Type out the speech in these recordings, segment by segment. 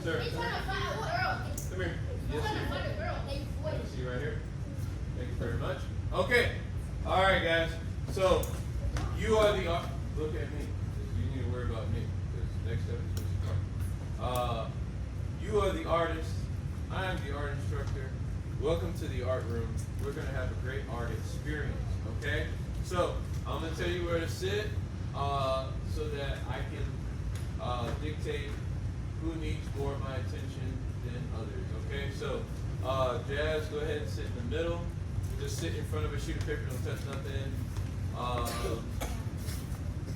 Sir, come here. Yes, sir. See you right here. Thank you very much. Okay. All right, guys. So, you are the, look at me. You need to worry about me. Because next step is what you are the artist. I am the art instructor. Welcome to the art room. We're going to have a great art experience, okay? So, I'm going to tell you where to sit so that I can dictate who needs more of my attention than others, okay? So, Jazz, go ahead and sit in the middle. Just sit in front of a sheet of paper, don't touch nothing.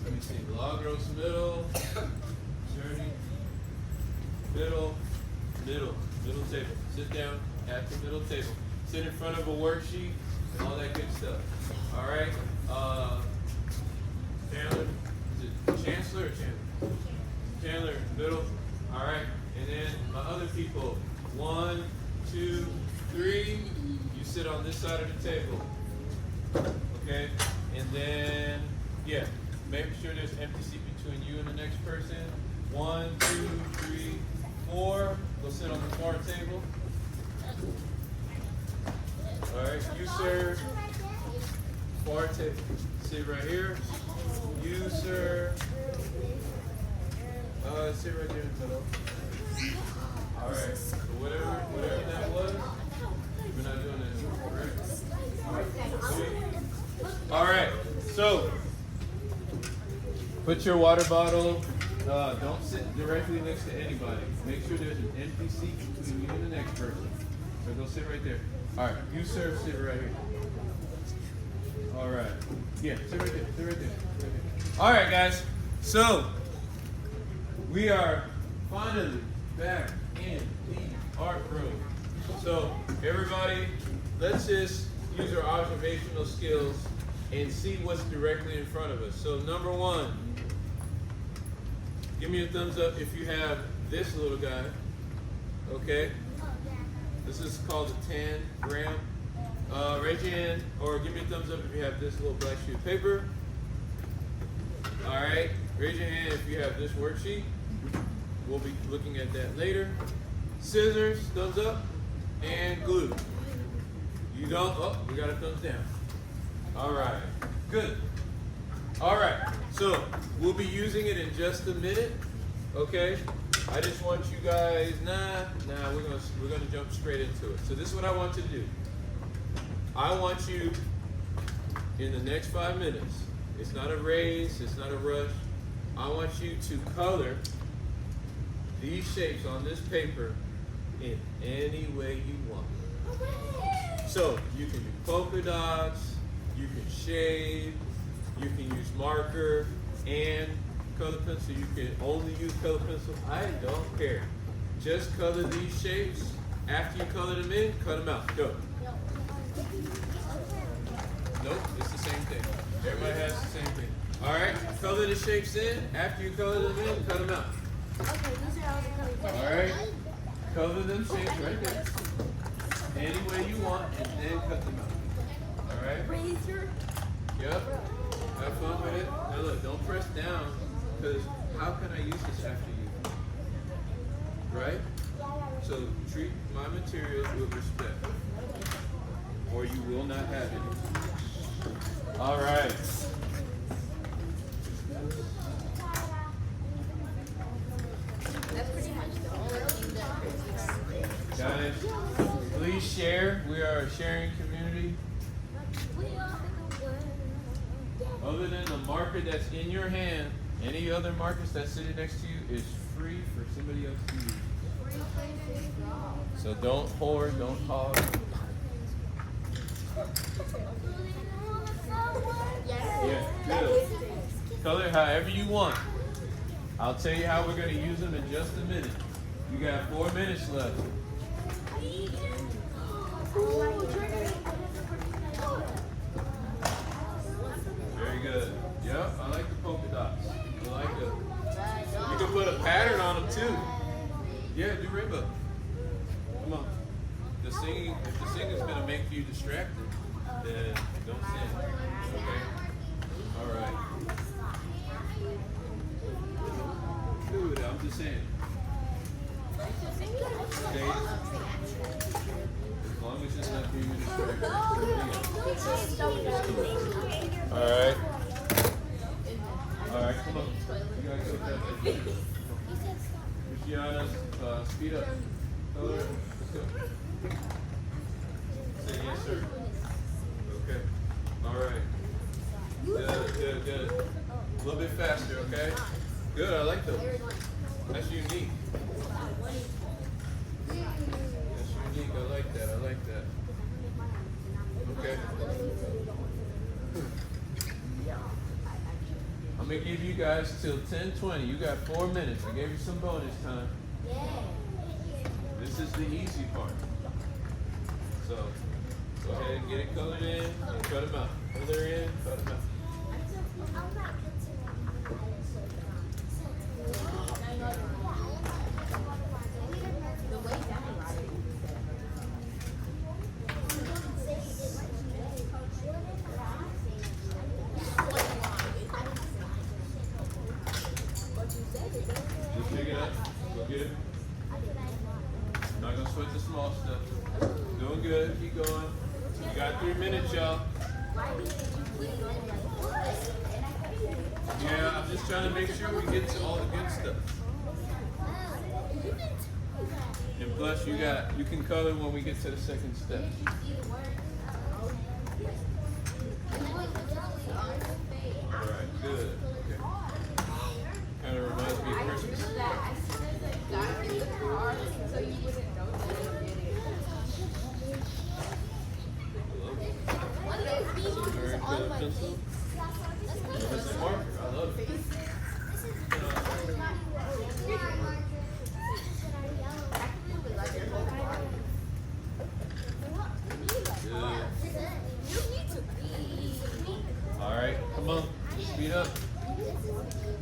Let me see, Lagros, middle. Journey, middle table. Sit down at the middle table. Sit in front of a worksheet and all that good stuff. All right? Chandler, is it Chancellor or Chandler? Chandler, middle. All right. And then my other people, 1, 2, 3. You sit on this side of the table. Okay? And then, yeah, make sure there's empty seat between you and the next person. 1, 2, 3, 4. Go sit on the far table. All right, you sir, far table. Sit right here. You sir, sit right there in the middle. All right, so whatever that was, we're not doing that anymore, right? All right, so put your water bottle. Don't sit directly next to anybody. Make sure there's an empty seat between you and the next person. So go sit right there. All right, you sir, sit right here. All right. Yeah, sit right there. Sit right there. All right, guys. So we are finally back in the art room. So everybody, let's just use our observational skills and see what's directly in front of us. So number 1. Give me a thumbs up if you have this little guy, okay? This is called a tangram. Raise your hand, or give me a thumbs up if you have this little black sheet of paper. All right, raise your hand if you have this worksheet. We'll be looking at that later. Scissors, thumbs up, and glue. You don't, oh, we got a thumbs down. All right, good. All right, so we'll be using it in just a minute, okay? I just want you guys, we're gonna jump straight into it. So this is what I want you to do. I want you, in the next 5 minutes, it's not a race, it's not a rush. I want you to color these shapes on this paper in any way you want. So you can do polka dots, you can shade, you can use marker and color pencil. You can only use color pencil. I don't care. Just color these shapes. After you color them in, cut them out. Go. Nope, it's the same thing. Everybody has the same thing. All right, color the shapes in. After you color them in, cut them out. Okay, these are all the colors. All right, color them shapes right there. Any way you want, and then cut them out. All right? Razor. Yep. Have fun with it. Now look, don't press down, because how can I use this after you? Right? So treat my materials with respect, or you will not have it. All right. That's pretty much the only thing that Guys, please share. We are a sharing community. Other than the marker that's in your hand, any other markers that's sitting next to you is free for somebody else to use. So don't hoard, don't hog. Yeah, good. Color however you want. I'll tell you how we're going to use them in just a minute. You got 4 minutes left. Very good. Yep, I like the polka dots. I like it. You can put a pattern on them too. Yeah, do rainbow. Come on. The singing, if the singing's gonna make you distracted, then don't sing. Okay? Alright. Dude, I'm just saying. Stay. As long as it's not being distracted. Alright. Alright, come on. You gotta go fast. Christiana, speed up. Color. Let's go. Say yes, sir. Okay. Alright. Good, good. A little bit faster, okay? Good, I like those. That's unique. That's unique, I like that, Okay. I'm gonna give you guys till 10:20. You got 4 minutes. I gave you some bonus time. This is the easy part. So, go ahead and get it colored in and cut them out. Color in, cut them out. Just pick it up. Go get it. Not gonna sweat the small stuff. Doing good. Keep going. You got 3 minutes, y'all. Yeah, I'm just trying to make sure we get to all the good stuff. And plus, you can color when we get to the second step. All right, good. Okay. Kind of reminds me of Christmas. This is marker. I love it. All right, come on, speed up.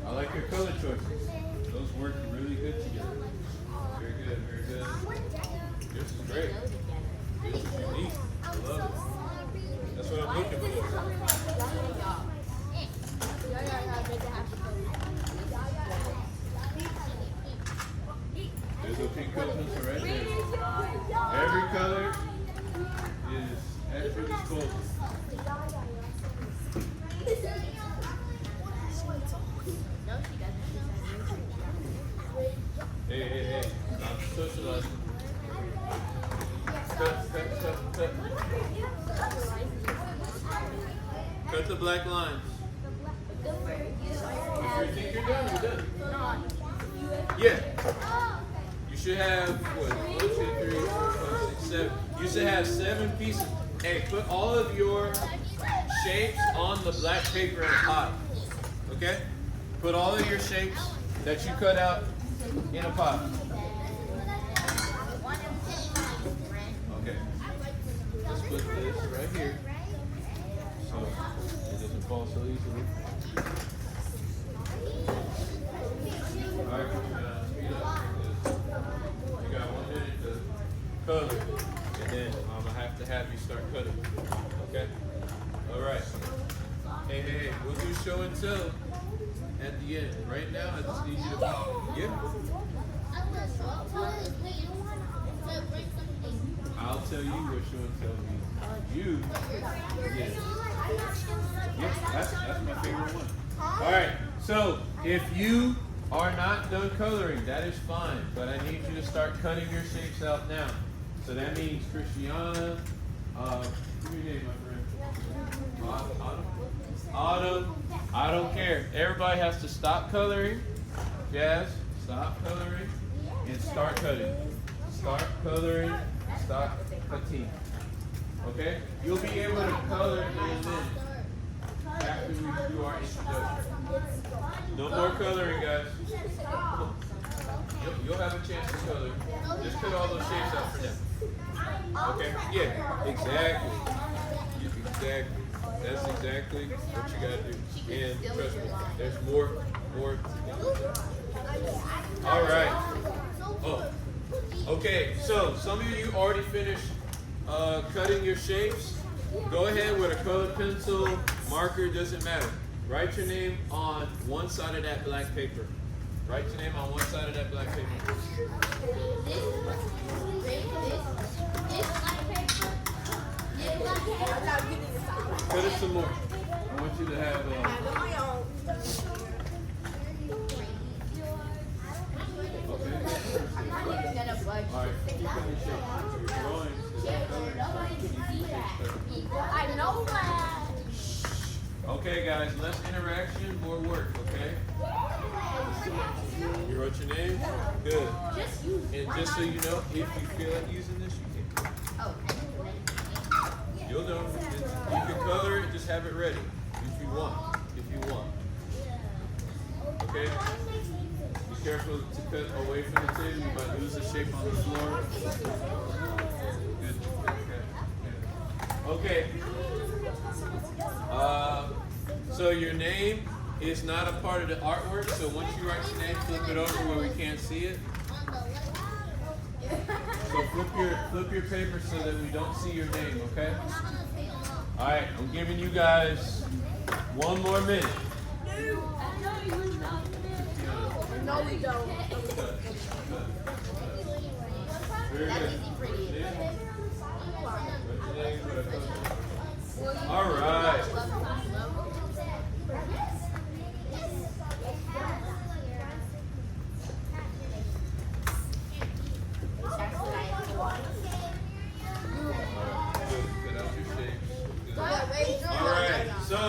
I like your color choices. Those work really good together. Very good, very good. This is great. This is unique. I love it. That's what I'm looking for. There's a pink color pencil right there. Every color is at your disposal. Hey. I'm socializing. Cut. Cut the black lines. If you think you're done, you're done. Yeah. You should have, 1, 2, 3, 4, 5, 6, 7. You should have 7 pieces. Hey, put all of your shapes on the black paper in a pot. Okay? Put all of your shapes that you cut out in a pot. Okay. Let's put this right here so it doesn't fall so easily. Alright, speed up. You got 1 minute to color, and then I'm gonna have to have you start cutting. Okay? Alright. Hey, we'll do show and tell at the end. Right now, I just need you to I'll tell you what show and tell means. That's my favorite one. Alright, so if you are not done coloring, that is fine, but I need you to start cutting your shapes out now. So that means Christiana, give me your name, my friend. Autumn. I don't care. Everybody has to stop coloring. Jazz, stop coloring and start cutting. Start coloring, stop cutting. Okay? You'll be able to color in a minute after we do our introduction. No more coloring, guys. You'll have a chance to color. Just cut all those shapes out for now. Okay? Yeah, exactly. Exactly. That's exactly what you gotta do. And trust me, there's more. All right. Oh. Okay, so some of you already finished cutting your shapes. Go ahead with a colored pencil, marker, doesn't matter. Write your name on one side of that black paper. Write your name on one side of that black paper. Cut it some more. I want you to have Alright, keep it in shape. Drawings. I know that. Okay, guys, less interaction, more work, okay? You wrote your name? Good. And just so you know, if you feel like using this, you can. You'll know. You can color it, just have it ready. If you want. If you want. Okay? Be careful to cut away from the table. You might lose the shape on the floor. Good. Okay. So your name is not a part of the artwork. So once you write your name, flip it over where we can't see it. So flip your paper so that we don't see your name, okay? All right, I'm giving you guys 1 more minute. No, we don't. Very That's good. easy pretty. All right. Alright, so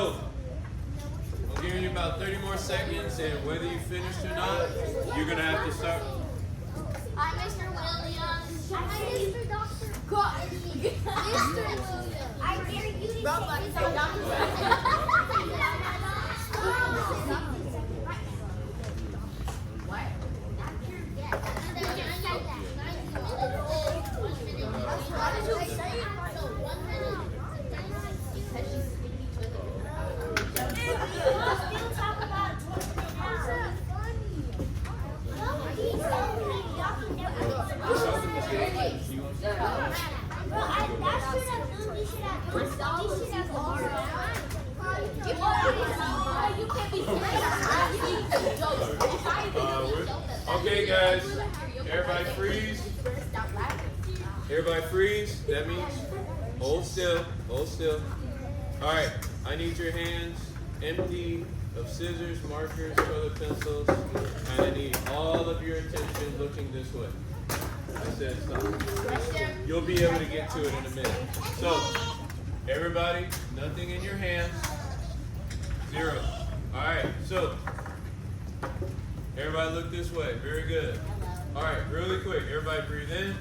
I'm giving you about 30 more seconds, and whether you finished or not, you're gonna have to start. Hi, Mr. Williams. Hi, Mr. Dr. God. Mr. Williams. I dare you to say what? Why did you say it? Okay, guys, everybody freeze. Everybody freeze. That means hold still, hold still. All right, I need your hands empty of scissors, markers, colored pencils, and I need all of your attention looking this way. I said stop. You'll be able to get to it in a minute. So, everybody, nothing in your hands. 0. All right, so everybody look this way. Very good. All right, really quick. Everybody breathe in.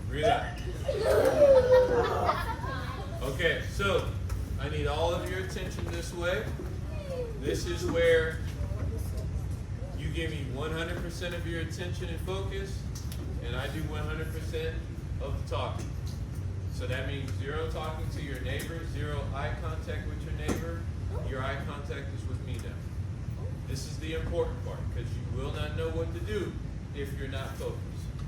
Breathe out. Okay, so I need all of your attention this way. This is where you give me 100% of your attention and focus, and I do 100% of the talking. So that means 0 talking to your neighbor, 0 eye contact with your neighbor. Your eye contact is with me now. This is the important part, because you will not know what to do if you're not focused.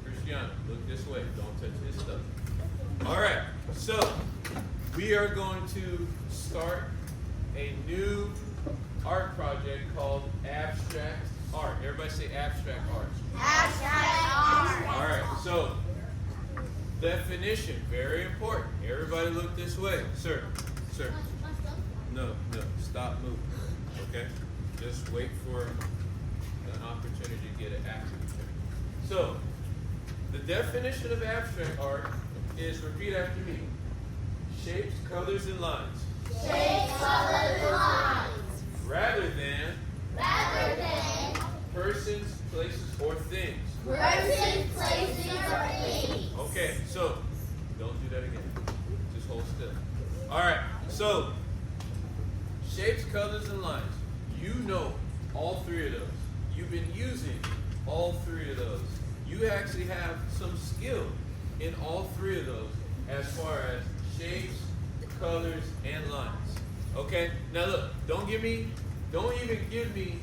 Cristiano, look this way. Don't touch this stuff. All right, so we are going to start a new art project called abstract art. Everybody say abstract art. Abstract art. All right, so definition, very important. Everybody look this way. Sir, sir. No, stop moving, okay? Just wait for an opportunity to get an action. So, the definition of abstract art is, repeat after me, shapes, colors, and lines. Shapes, colors, and lines. Rather than persons, places, or things. Persons, places, or things. Okay, so don't do that again. Just hold still. All right, so shapes, colors, and lines. You know all 3 of those. You've been using all 3 of those. You actually have some skill in all 3 of those as far as shapes, colors, and lines. Okay? Now look, don't even give me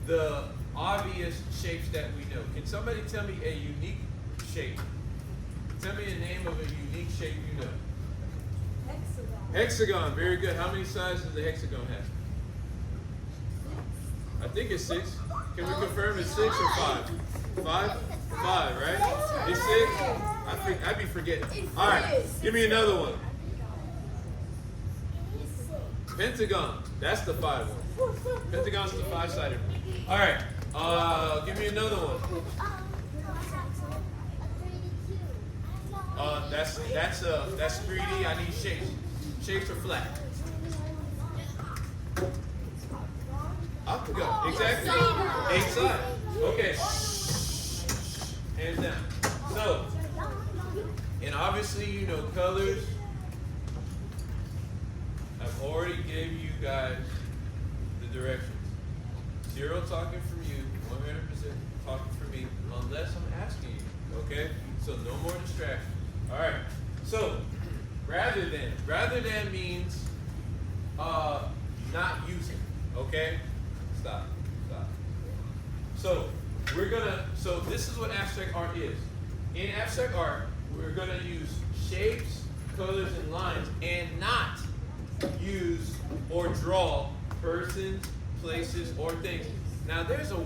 the obvious shapes that we know. Can somebody tell me a unique shape? Tell me the name of a unique shape you know. Hexagon. Hexagon, very good. How many sides does the hexagon have? I think it's 6. Can we confirm it's 6 or 5? 5? 5, right? It's 6? I'd be forgetting. All right, give me another one. Pentagon. That's the 5 one. Pentagon's the 5-sided one. All right, give me another one. That's 3D. I need shapes. Shapes are flat. Up we go. Exactly. 8 sides. Okay. Hands down. So, and obviously you know colors. I've already gave you guys the directions. 0 talking from you, 100% talking from me, unless I'm asking you. Okay? So no more distractions. All right. So, rather than means not using. Okay? Stop. So this is what abstract art is. In abstract art, we're gonna use shapes, colors, and lines, and not use or draw persons, places, or things. Now there's a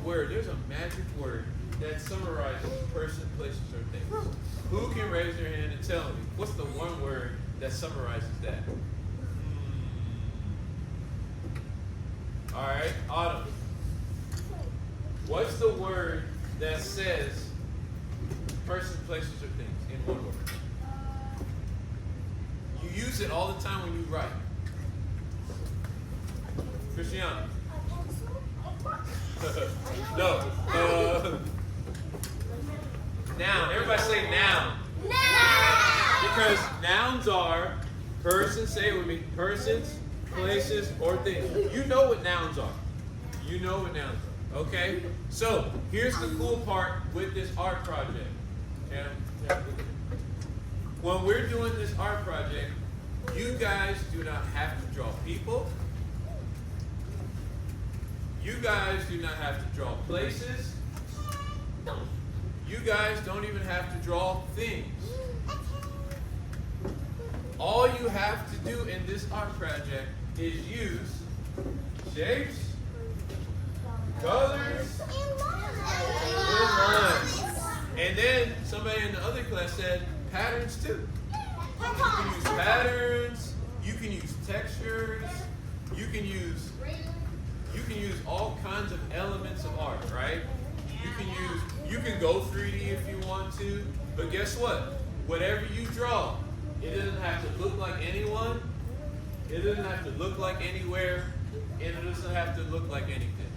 magic word that summarizes person, places, or things. Who can raise their hand and tell me what's the one word that summarizes that? All right, Autumn. What's the word that says person, places, or things in one word? You use it all the time when you write. Christiana. No. Noun. Everybody say noun. Noun. Because nouns are persons, say it with me, persons, places, or things. You know what nouns are. Okay? So, here's the cool part with this art project. When we're doing this art project, you guys do not have to draw people. You guys do not have to draw places. You guys don't even have to draw things. All you have to do in this art project is use shapes, colors, and lines. And then somebody in the other class said patterns too. You can use patterns, you can use textures, you can use all kinds of elements of art, right? You can go 3D if you want to, but guess what? Whatever you draw, it doesn't have to look like anyone, it doesn't have to look like anywhere, and it doesn't have to look like anything.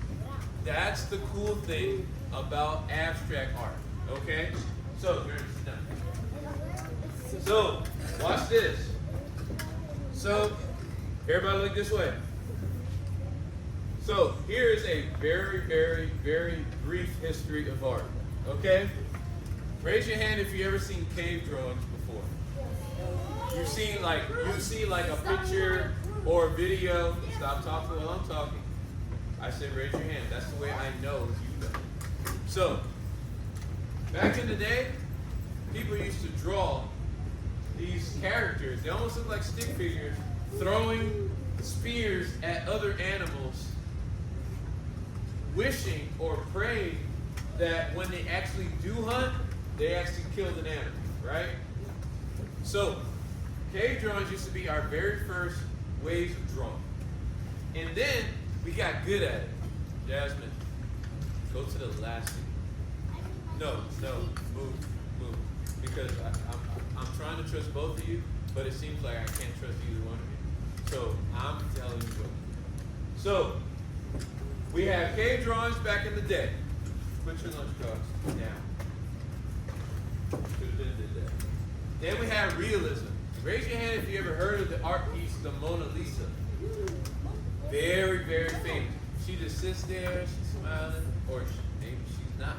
That's the cool thing about abstract art, okay? So, watch this. So, everybody look this way. So, here is a very, very, very brief history of art, okay? Raise your hand if you've ever seen cave drawings before. You've seen like a picture or a video. Stop talking while I'm talking. I said raise your hand. That's the way I know you know. So, back in the day, people used to draw these characters. They almost look like stick figures throwing spears at other animals, wishing or praying that when they actually do hunt, they actually killed an animal, right? So, cave drawings used to be our very first ways of drawing. And then we got good at it. Jasmine, go to the last thing. No, move. Because I'm trying to trust both of you, but it seems like I can't trust either one of you. So, I'm telling you what. So, we had cave drawings back in the day. Put your lunch cards down. Could have did that. Then we had realism. Raise your hand if you ever heard of the art piece, the Mona Lisa. Very, very famous. She just sits there, she's smiling, or maybe she's not.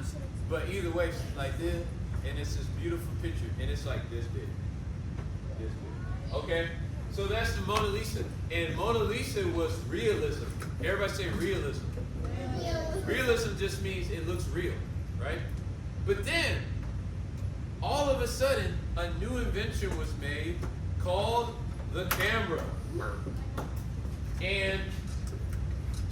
But either way, she's like this, and it's this beautiful picture, and it's like this big. This big. Okay? So that's the Mona Lisa. And Mona Lisa was realism. Everybody say realism. Realism just means it looks real, right? But then, all of a sudden, a new invention was made called the camera. And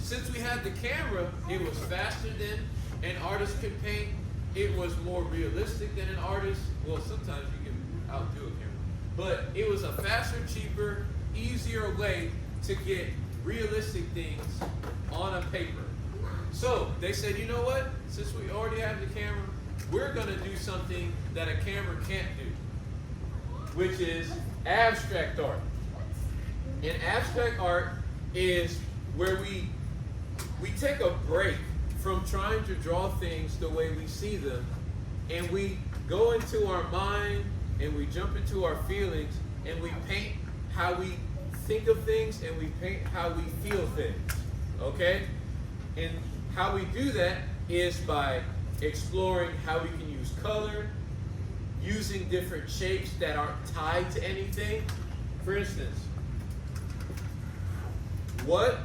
since we had the camera, it was faster than an artist could paint. It was more realistic than an artist. Well, sometimes you can outdo a camera. But it was a faster, cheaper, easier way to get realistic things on a paper. So they said, you know what? Since we already have the camera, we're going to do something that a camera can't do, which is abstract art. And abstract art is where we take a break from trying to draw things the way we see them, and we go into our mind and we jump into our feelings and we paint how we think of things and we paint how we feel things. Okay? And how we do that is by exploring how we can use color, using different shapes that aren't tied to anything. For instance, what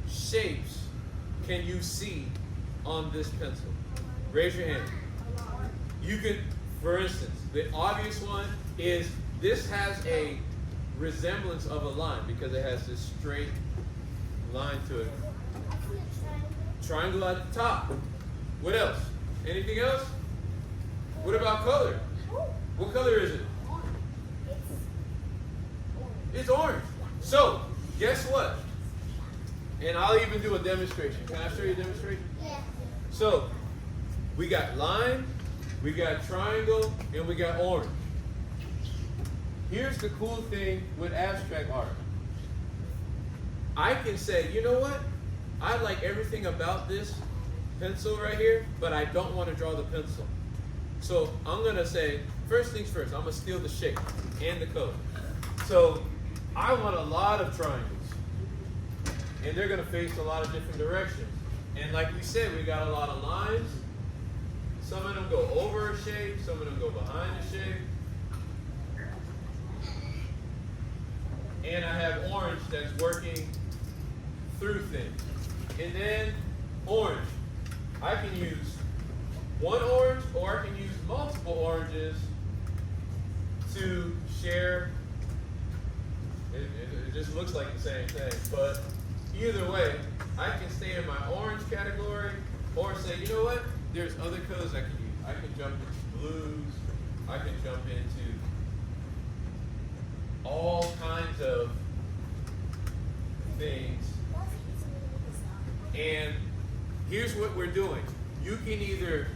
shapes can you see on this pencil? Raise your hand. You can, for instance, the obvious one is this has a resemblance of a line because it has this straight line to it. Triangle at the top. What else? Anything else? What about color? What color is it? It's orange. So, guess what? And I'll even do a demonstration. Can I show you a demonstration? Yeah. So, we got line, we got triangle, and we got orange. Here's the cool thing with abstract art. I can say, you know what? I like everything about this pencil right here, but I don't want to draw the pencil. So I'm going to say, first things first, I'm going to steal the shape and the color. So I want a lot of triangles. And they're going to face a lot of different directions. And like we said, we got a lot of lines. Some of them go over a shape, some of them go behind the shape. And I have orange that's working through things. And then orange. I can use one orange or I can use multiple oranges to share. It just looks like the same thing. But either way, I can stay in my orange category or say, you know what? There's other colors I can use. I can jump into blues. I can jump into all kinds of things. And here's what we're doing. You can either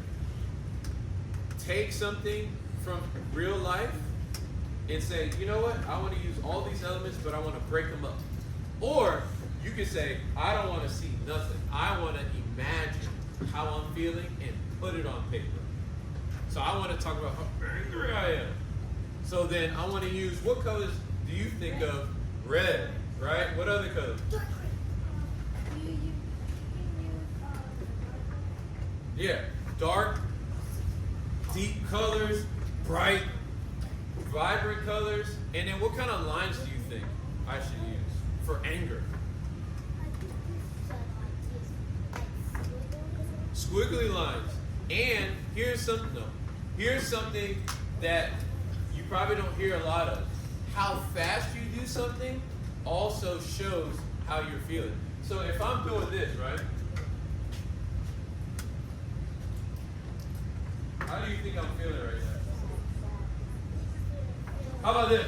take something from real life and say, you know what, I want to use all these elements, but I want to break them up. Or you can say, I don't want to see nothing. I want to imagine how I'm feeling and put it on paper. So I want to talk about how angry I am. So then I want to use, what colors do you think of? Red, right? What other colors? Yeah, dark, deep colors, bright, vibrant colors. And then what kind of lines do you think I should use for anger? Squiggly lines. And here's something that you probably don't hear a lot of. How fast you do something also shows how you're feeling. So if I'm doing this, right? How do you think I'm feeling right now? How about this?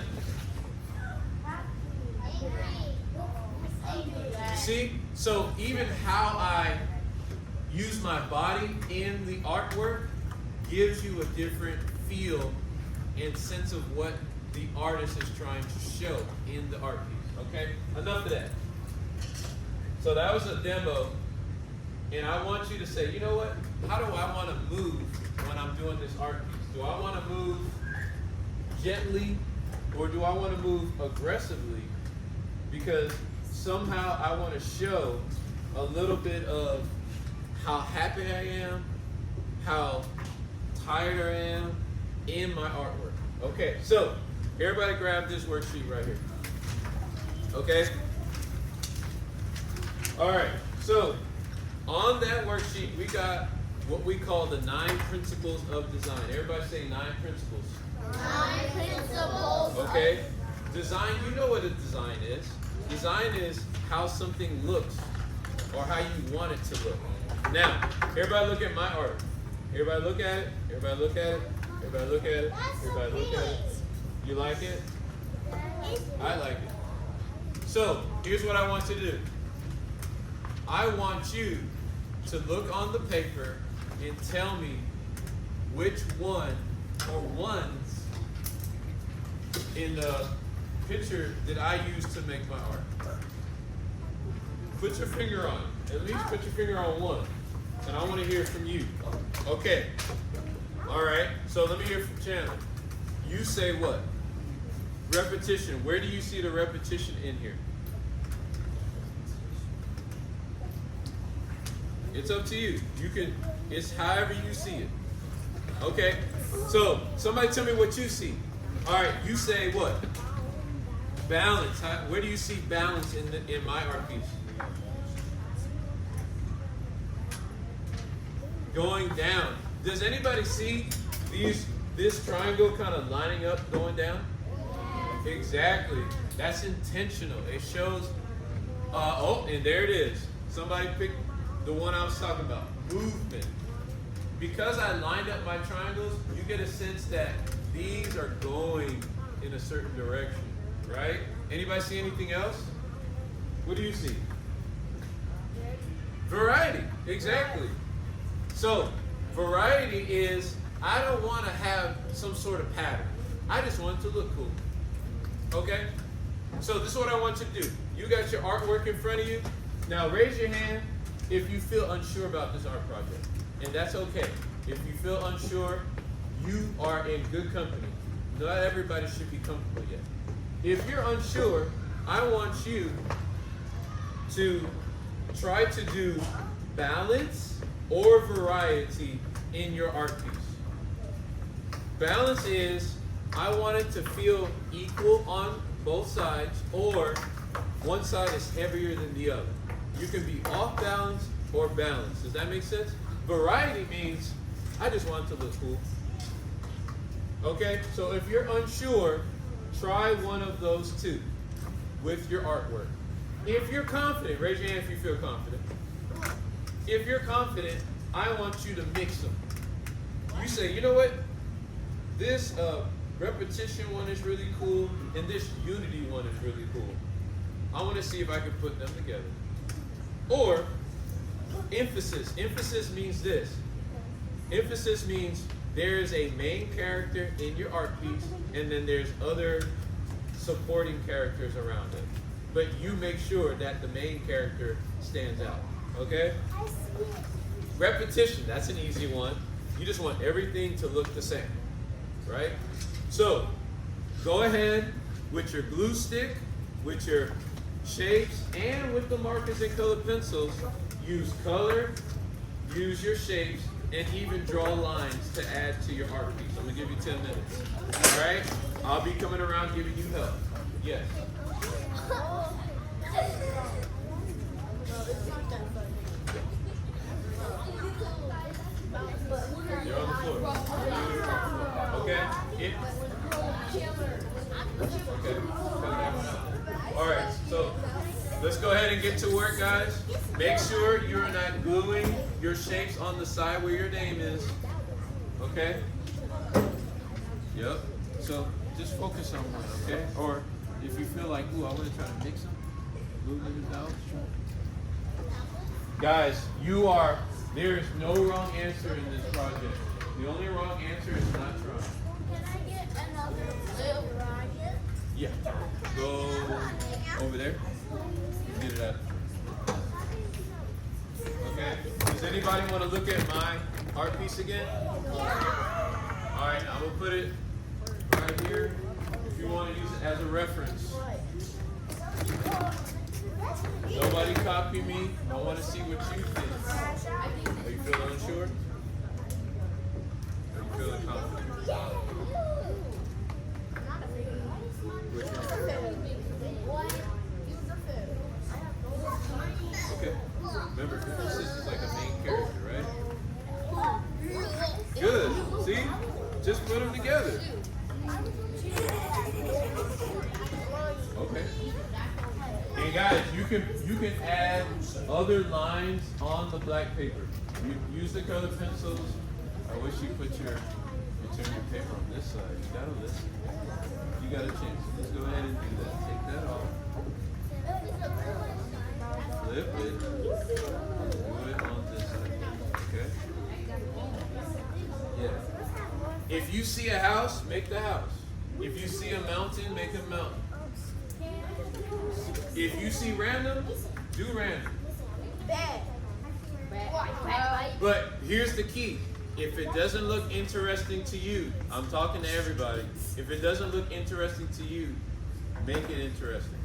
You see? So even how I use my body in the artwork gives you a different feel and sense of what the artist is trying to show in the art piece. Okay? Enough of that. So that was a demo, and I want you to say, you know what? How do I want to move when I'm doing this art piece? Do I want to move gently, or do I want to move aggressively? Because somehow I want to show a little bit of how happy I am, how tired I am in my artwork. Okay, so everybody grab this worksheet right here. Okay? All right, so on that worksheet, we got what we call the 9 principles of design. Everybody say 9 principles. 9 principles. Okay? Design, you know what a design is. Design is how something looks or how you want it to look. Now, everybody look at my art. Everybody look at it. Everybody look at it. Everybody look at it. Everybody look at it. You like it? I like it. So, here's what I want you to do. I want you to look on the paper and tell me which one or ones in the picture that I used to make my art. Put your finger on it. At least put your finger on one. And I want to hear from you. Okay. All right. So let me hear from Chandler. You say what? Repetition. Where do you see the repetition in here? It's up to you. You can, it's however you see it. Okay? So, somebody tell me what you see. All right, you say what? Balance. Where do you see balance in my art piece? Going down. Does anybody see this triangle kind of lining up, going down? Exactly. That's intentional. It shows, oh, and there it is. Somebody picked the one I was talking about, movement. Because I lined up my triangles, you get a sense that these are going in a certain direction, right? Anybody see anything else? What do you see? Variety, exactly. So, variety is, I don't want to have some sort of pattern. I just want it to look cool. Okay? So this is what I want you to do. You got your artwork in front of you. Now raise your hand if you feel unsure about this art project. And that's okay. If you feel unsure, you are in good company. Not everybody should be comfortable yet. If you're unsure, I want you to try to do balance or variety in your art piece. Balance is, I want it to feel equal on both sides, or one side is heavier than the other. You can be off balance or balanced. Does that make sense? Variety means, I just want it to look cool. Okay, so if you're unsure, try one of those two with your artwork. If you're confident, raise your hand if you feel confident. If you're confident, I want you to mix them. You say, you know what? This repetition one is really cool, and this unity one is really cool. I want to see if I can put them together. Or emphasis. Emphasis means this. Emphasis means there is a main character in your art piece, and then there's other supporting characters around it. But you make sure that the main character stands out. Okay? Repetition, that's an easy one. You just want everything to look the same. Right? So, go ahead with your glue stick, with your shapes, and with the markers and colored pencils. Use color, use your shapes, and even draw lines to add to your art piece. I'm going to give you 10 minutes. All right? I'll be coming around giving you help. Yes? You're on the floor. Okay? Okay. All right, so let's go ahead and get to work, guys. Make sure you're not gluing your shapes on the side where your name is. Okay? Yep. So just focus on one, okay? Or if you feel like, ooh, I want to try to mix them, glue them out. Guys, there is no wrong answer in this project. The only wrong answer is not trying. Can I get another blue rocket? Yeah. Go over there. Get it out. Okay. Does anybody want to look at my art piece again? Yeah. All right. I'm going to put it right here if you want to use it as a reference. Nobody copy me. I want to see what you think. Are you feeling unsure? Are you feeling confident? Okay. Remember, emphasis is like a main character, right? Good. See? Just put them together. Okay. Hey guys, you can add other lines on the black paper. You use the colored pencils. I wish you put your turn your paper on this side. You got on this. You got a chance. Let's go ahead and do that. Take that off. Flip it. Do it on this side. Okay? Yeah. If you see a house, make the house. If you see a mountain, make a mountain. If you see random, do random. But here's the key. If it doesn't look interesting to you, I'm talking to everybody. If it doesn't look interesting to you, make it interesting.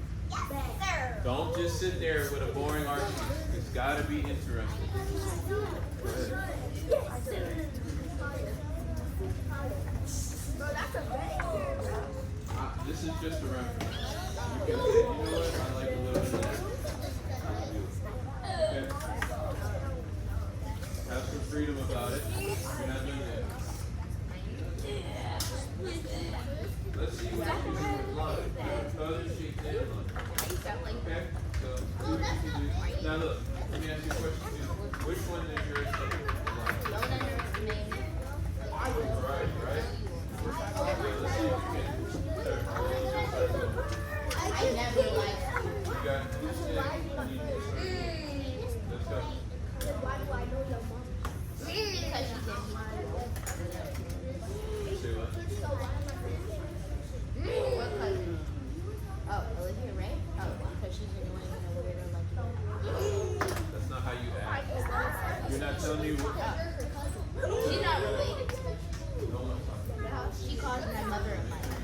Don't just sit there with a boring art piece. It's got to be interesting. Go ahead. This is just a reference. You can say, you know what? I like a little bit of that. Okay. Have some freedom about it. You're not doing that. Let's see what you can do with line. Color, shape, and line. Okay? So, now look, let me ask you a question too. Which one is your line? Right, right? Okay, let's see if you can. Sir, I never liked you got two sticks. Let's go. Why do I know your mom? Because she's Say what? What cousin? Oh, Olivia Ray? Oh, because she's annoying and a weirdo like you. That's not how you act. You're not telling me what. She's not related to me. No one's talking. She calls my mother a mother.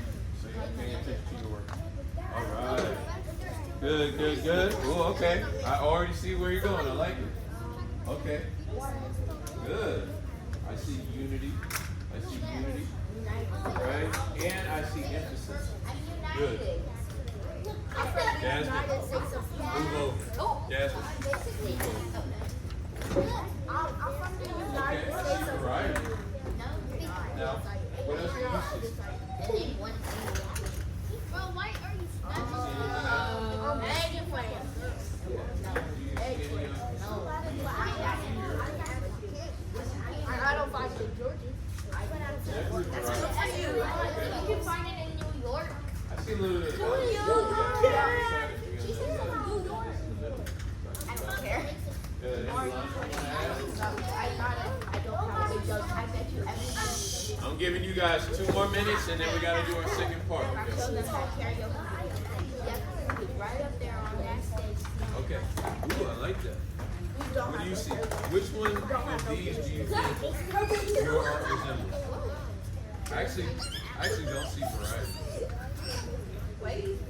So you're paying attention to your work. All right. Good, good, good. Oh, okay. I already see where you're going. I like it. Okay. Good. I see unity. I see unity. Right? And I see emphasis. Good. Jasmine. Move over. Jasmine. Move over. Okay. I see variety. Now, what else do you see? Bro, why are you I don't find it in Georgia. Definitely variety. You can find it in New York. I see a little bit of that. I don't care. Good. Any lines you want to add? I'm giving you guys 2 more minutes and then we got to do our second part. Okay. Ooh, I like that. What do you see? Which one of these do you think your art resembles? I actually don't see variety.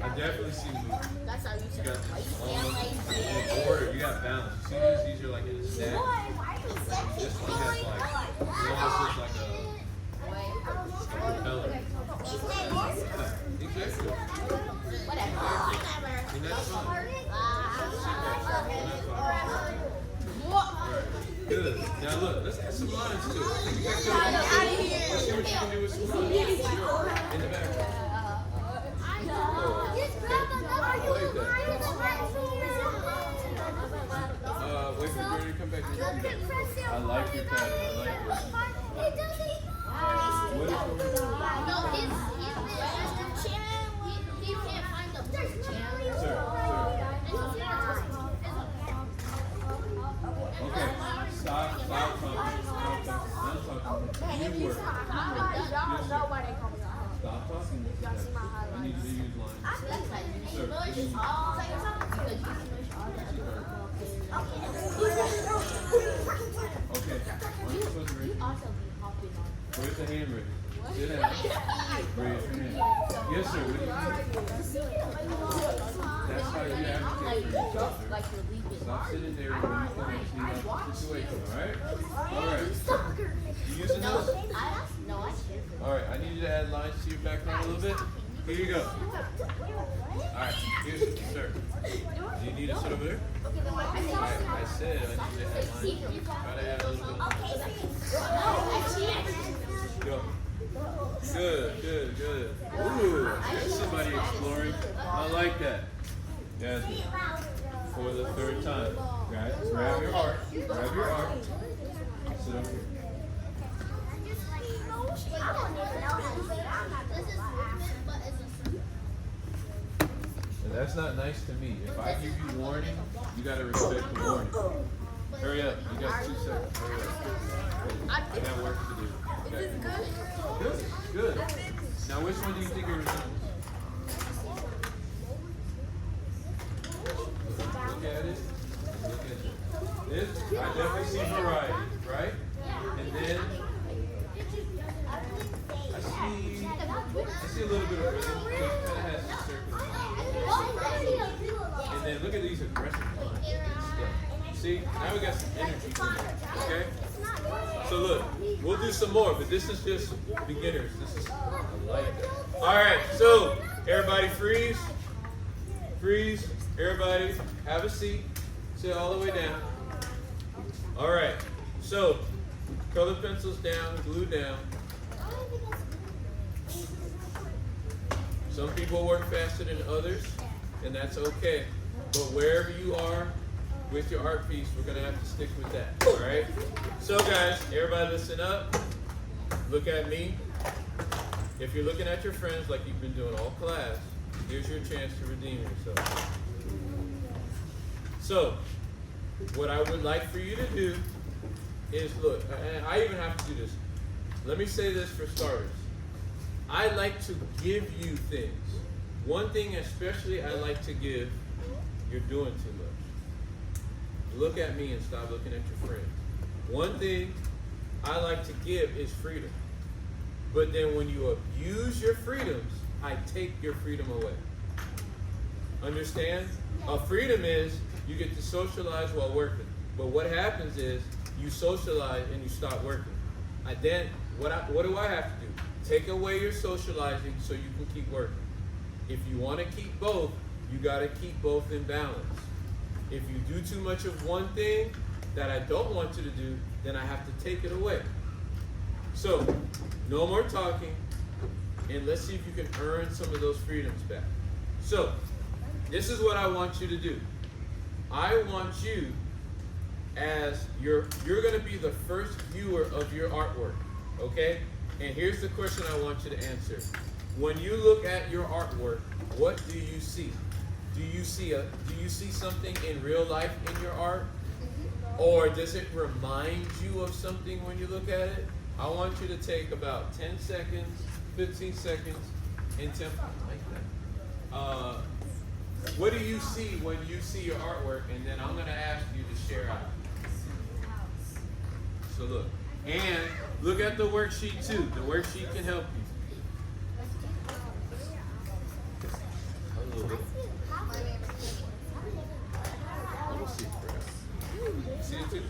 I definitely see movement. That's how you You got this order. You got balance. You see these are like in a stack. This one has like, it almost looks like a color. Exactly. And that's fun. Alright, good. Now look, let's get some lines too. Let's see what you can do with some lines. In the back. Wait for Jordan to come back. I like your pattern. I like it. What is going He can't find the blue channel. Sir. Okay. Stop talking. I'm talking. You work. Stop talking. I need you to use lines. Sir, okay. Why are you supposed to raise your hand? Where's the hand raised? Sit down. Raise your hand. Yes, sir. What do you think? That's how you advocate for yourself, sir. Stop sitting there when you come and see that situation, alright? Alright. You using those? No, I Alright, I need you to add lines to your background a little bit. Here you go. Alright, here's sir. Do you need to sit over there? I said I need you to add lines. Try to add a little bit. Go. Good. Ooh, there's somebody exploring. I like that. Jasmine. For the third time. Guys, grab your art. Grab your art. Sit over here. And that's not nice to me. If I give you warning, you gotta respect the warning. Hurry up. You got 2 seconds. Hurry up. I got work to do. Okay. Good. Good. Now, which one do you think it resembles? Look at it. Look at it. This, I definitely see variety, right? And then I see a little bit of rhythm. It kind of has some circles. And then look at these aggressive lines and stuff. See, now we got some energy in there, okay? So look, we'll do some more, but this is just beginners. This is light. All right, so everybody freeze. Freeze. Everybody have a seat. Sit all the way down. All right, so color pencils down, glue down. Some people work faster than others, and that's okay. But wherever you are with your art piece, we're gonna have to stick with that, all right? So guys, everybody listen up. Look at me. If you're looking at your friends like you've been doing all class, here's your chance to redeem yourself. So, what I would like for you to do is look, and I even have to do this. Let me say this for starters. I like to give you things. One thing especially I like to give, you're doing too much. Look at me and stop looking at your friends. One thing I like to give is freedom. But then when you abuse your freedoms, I take your freedom away. Understand? A freedom is you get to socialize while working. But what happens is you socialize and you stop working. Then what do I have to do? Take away your socializing so you can keep working. If you want to keep both, you got to keep both in balance. If you do too much of one thing that I don't want you to do, then I have to take it away. So, no more talking, and let's see if you can earn some of those freedoms back. So, this is what I want you to do. I want you, as you're going to be the first viewer of your artwork, okay? And here's the question I want you to answer. When you look at your artwork, what do you see? Do you see something in real life in your art? Or does it remind you of something when you look at it? I want you to take about 10 seconds, 15 seconds, and 10 like that. What do you see when you see your artwork? And then I'm going to ask you to share out. So look. And look at the worksheet too. The worksheet can help you. A little bit. Let me see it. See it too?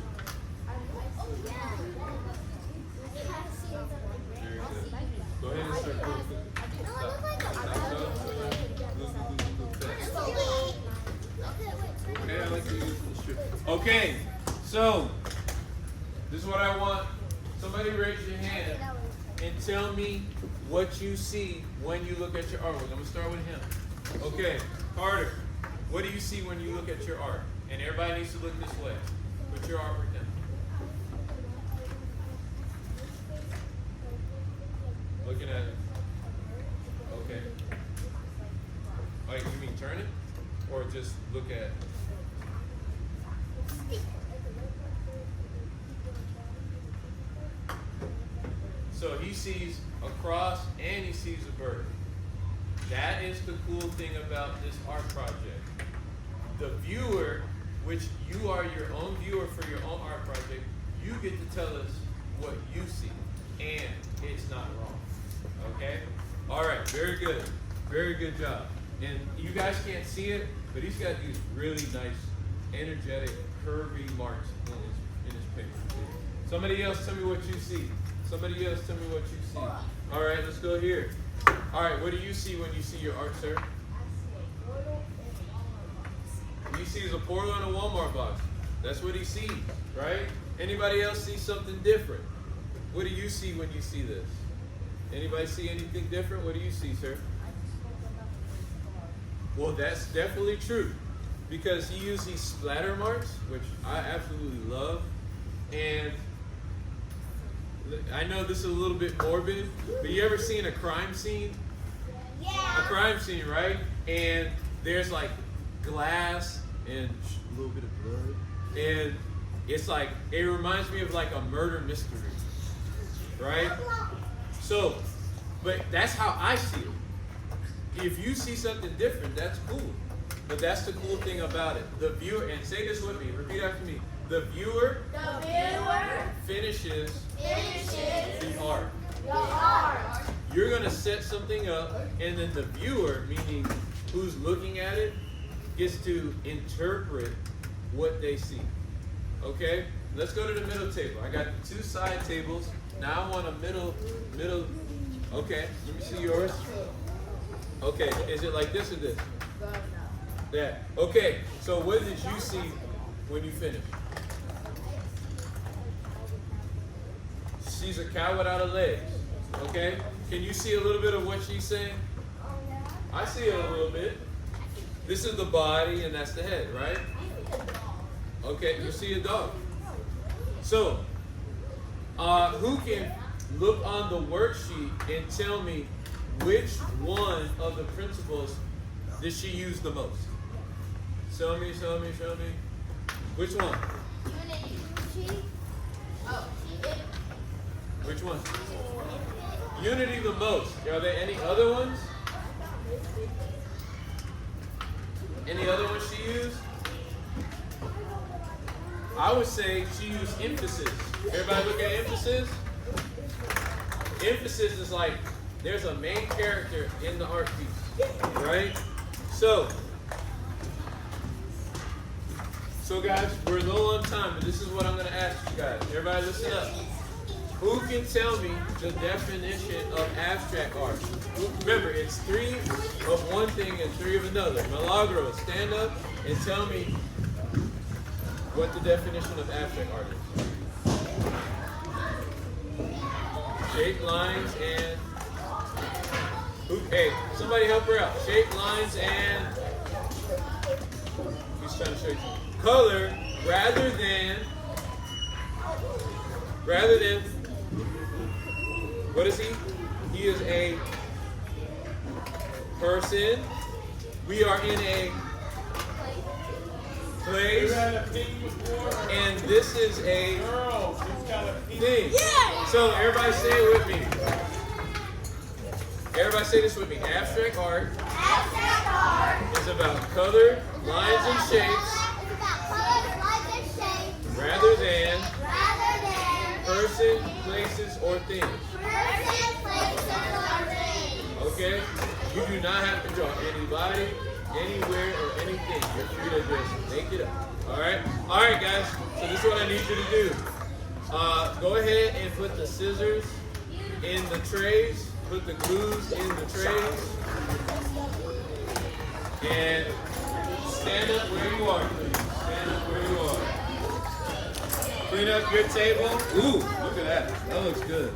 Very good. Go ahead and start moving. Okay, I like to use the strip. Okay, so this is what I want. Somebody raise your hand and tell me what you see when you look at your artwork. I'm going to start with him. Okay, Carter, what do you see when you look at your art? And everybody needs to look this way. Put your artwork down. Looking at it. Okay. Like, you mean turn it? Or just look at it? So he sees a cross and he sees a bird. That is the cool thing about this art project. The viewer, which you are your own viewer for your own art project, you get to tell us what you see. And it's not wrong. Okay? All right, very good. Very good job. And you guys can't see it, but he's got these really nice, energetic, curvy marks in his picture. Somebody else tell me what you see. Somebody else tell me what you see. All right, let's go here. All right, what do you see when you see your art, sir? He sees a portal in a Walmart box. That's what he sees, right? Anybody else see something different? What do you see when you see this? Anybody see anything different? What do you see, sir? Well, that's definitely true because he used these splatter marks, which I absolutely love. And I know this is a little bit morbid, but you ever seen a crime scene? Yeah. A crime scene, right? And there's like glass and a little bit of blood. And it's like, it reminds me of like a murder mystery, right? So, but that's how I see it. If you see something different, that's cool. But that's the cool thing about it. The viewer, and say this with me, repeat after me. The viewer finishes the art. You're going to set something up, and then the viewer, meaning who's looking at it, gets to interpret what they see. Okay? Let's go to the middle table. I got the 2 side tables. Now I want a middle. Okay, let me see yours. Okay, is it like this or this? Yeah. Okay, so what did you see when you finished? She's a cow without a legs. Okay? Can you see a little bit of what she's saying? I see it a little bit. This is the body and that's the head, right? Okay, you see a dog. So, who can look on the worksheet and tell me which one of the principles did she use the most? Show me. Which one? Which one? Unity the most. Are there any other ones? Any other ones she used? I would say she used emphasis. Everybody look at emphasis? Emphasis is like there's a main character in the art piece, right? So guys, we're low on time, but this is what I'm going to ask you guys. Everybody listen up. Who can tell me the definition of abstract art? Remember, it's 3 of one thing and 3 of another. Milagro, stand up and tell me what the definition of abstract art is. Shape, lines, and... Hey, somebody help her out. Shape, lines, and... He's trying to show you. Color, rather than... What is he? He is a person. We are in a place. And this is a thing. So everybody say it with me. Everybody say this with me. Abstract art is about color, lines, and shapes. Rather than person, places, or things. Okay? You do not have to draw anybody, anywhere, or anything. You're free to just make it up. Alright? Alright, guys. So this is what I need you to do. Go ahead and put the scissors in the trays. Put the glues in the trays. And stand up where you are, please. Stand up where you are. Clean up your table. Ooh, look at that. That looks good.